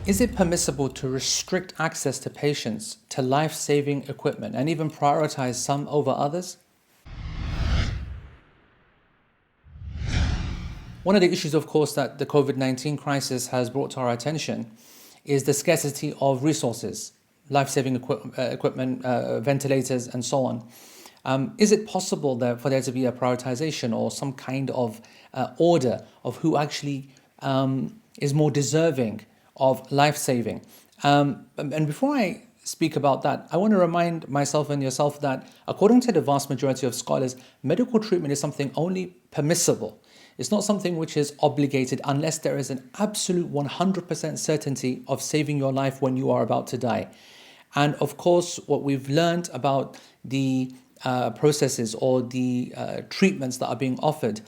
Is it permissible to restrict access to patients to life-saving equipment and even prioritize some over others? One of the issues, of course, that the COVID-19 crisis has brought to our attention is the scarcity of resources, life-saving equipment, ventilators, and so on. Is it possible for there to be a prioritization or some kind of order of who actually is more deserving of life-saving? And before I speak about that, I want to remind myself and yourself that according to the vast majority of scholars, medical treatment is something only permissible. It's not something which is obligated unless there is an absolute 100% certainty of saving your life when you are about to die. And of course, what we've learned about the processes or the treatments that are being offered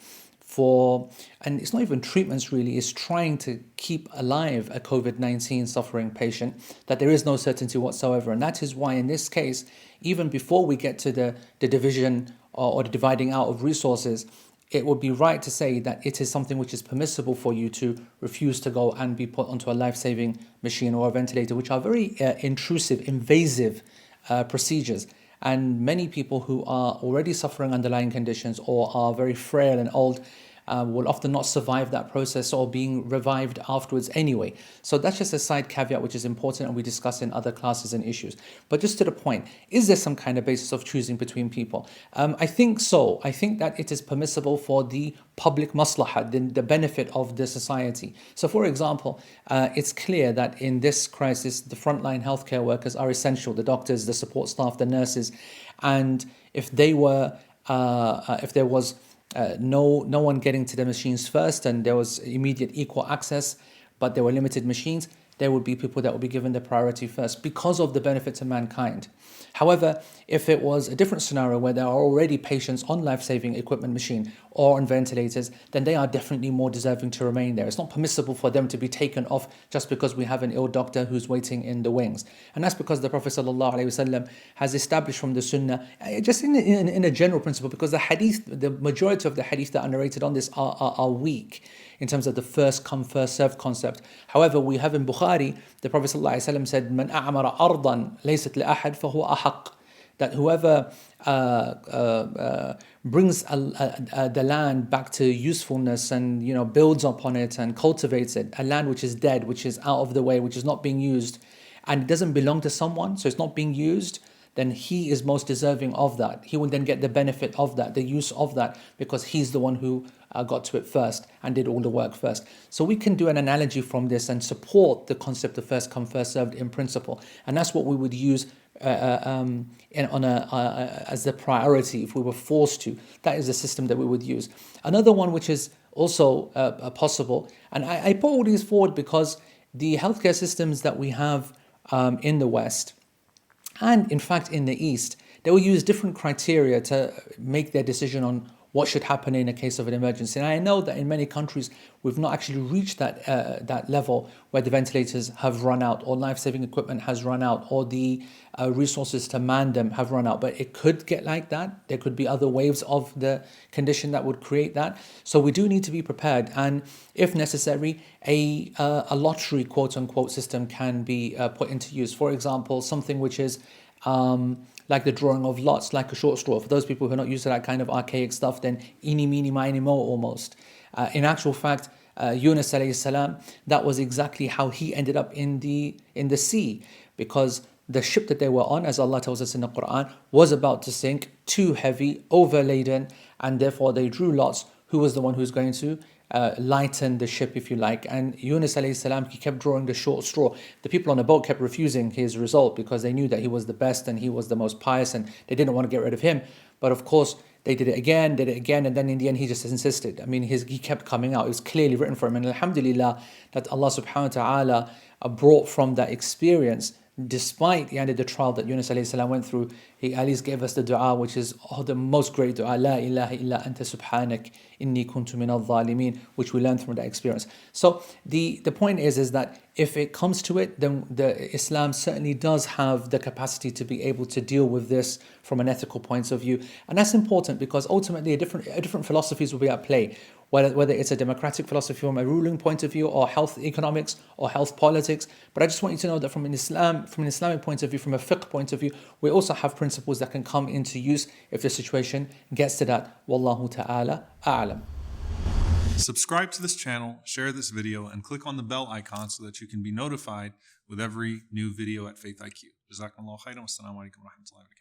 and it's not even treatments really, it's trying to keep alive a COVID-19 suffering patient, that there is no certainty whatsoever. And that is why in this case, even before we get to the division or the dividing out of resources, it would be right to say that it is something which is permissible for you to refuse to go and be put onto a life-saving machine or a ventilator, which are very intrusive, invasive procedures. And many people who are already suffering underlying conditions or are very frail and old will often not survive that process or being revived afterwards anyway. So that's just a side caveat which is important and we discuss in other classes and issues. But just to the point, is there some kind of basis of choosing between people? I think so. I think that it is permissible for the public maslahah, the benefit of the society. So for example, it's clear that in this crisis, the frontline healthcare workers are essential, the doctors, the support staff, the nurses. And if there was no one getting to the machines first and there was immediate equal access, but there were limited machines, there would be people that would be given the priority first because of the benefit to mankind. However, if it was a different scenario where there are already patients on life-saving equipment machine or on ventilators, then they are definitely more deserving to remain there. It's not permissible for them to be taken off just because we have an ill doctor who's waiting in the wings. And that's because the Prophet ﷺ has established from the Sunnah, just in a general principle, because the hadith, the majority of the hadith that are narrated on this are weak in terms of the first come, first served concept. However, we have in Bukhari, the Prophet ﷺ said, "Man a'mara ardan laysat li'ahad fahuwa ahaq." That whoever brings the land back to usefulness and builds upon it and cultivates it, a land which is dead, which is out of the way, which is not being used, and it doesn't belong to someone, so it's not being used, then he is most deserving of that. He will then get the benefit of that, the use of that, because he's the one who got to it first and did all the work first. So we can do an analogy from this and support the concept of first come, first served in principle. And that's what we would use as the priority if we were forced to. That is the system that we would use. Another one which is also possible, and I put all these forward because the healthcare systems that we have in the West, and in fact in the East, they will use different criteria to make their decision on what should happen in a case of an emergency. And I know that in many countries we've not actually reached that level where the ventilators have run out or life-saving equipment has run out or the resources to man them have run out. But it could get like that. There could be other waves of the condition that would create that. So we do need to be prepared. And if necessary, a lottery quote-unquote system can be put into use. For example, something which is like the drawing of lots, like a short straw. For those people who are not used to that kind of archaic stuff, then eeny, meeny, miny, mo almost. In actual fact, Yunus alayhi salam, that was exactly how he ended up in the sea, because the ship that they were on, as Allah tells us in the Quran, was about to sink, too heavy, overladen, and therefore they drew lots who was the one who's going to lighten the ship, if you like. And Yunus alayhi salam, he kept drawing the short straw. The people on the boat kept refusing his result because they knew that he was the best and he was the most pious and they didn't want to get rid of him. But of course, they did it again, and then in the end he just insisted. I mean, he kept coming out. It was clearly written for him. And alhamdulillah, that Allah subhanahu wa ta'ala brought from that experience, despite the trial that Yunus alayhi salam went through, he at least gave us the dua, which is the most great dua, La ilaha illa anta subhanak inni kuntu min al-zalimin, which we learned from that experience. So the point is that If it comes to it, then the Islam certainly does have the capacity to be able to deal with this from an ethical point of view. And that's important because ultimately different philosophies will be at play, whether it's a democratic philosophy from a ruling point of view, or health economics, or health politics. But I just want you to know that from an Islamic point of view, from a fiqh point of view, we also have principles that can come into use if the situation gets to that. Wallahu ta'ala a'lam. Subscribe to this channel, share this video, and click on the bell icon so that you can be notified with every new video at FaithIQ. Jazakumullah khairan. Wassalamu alaikum wa rahmatullahi wa barakatuh.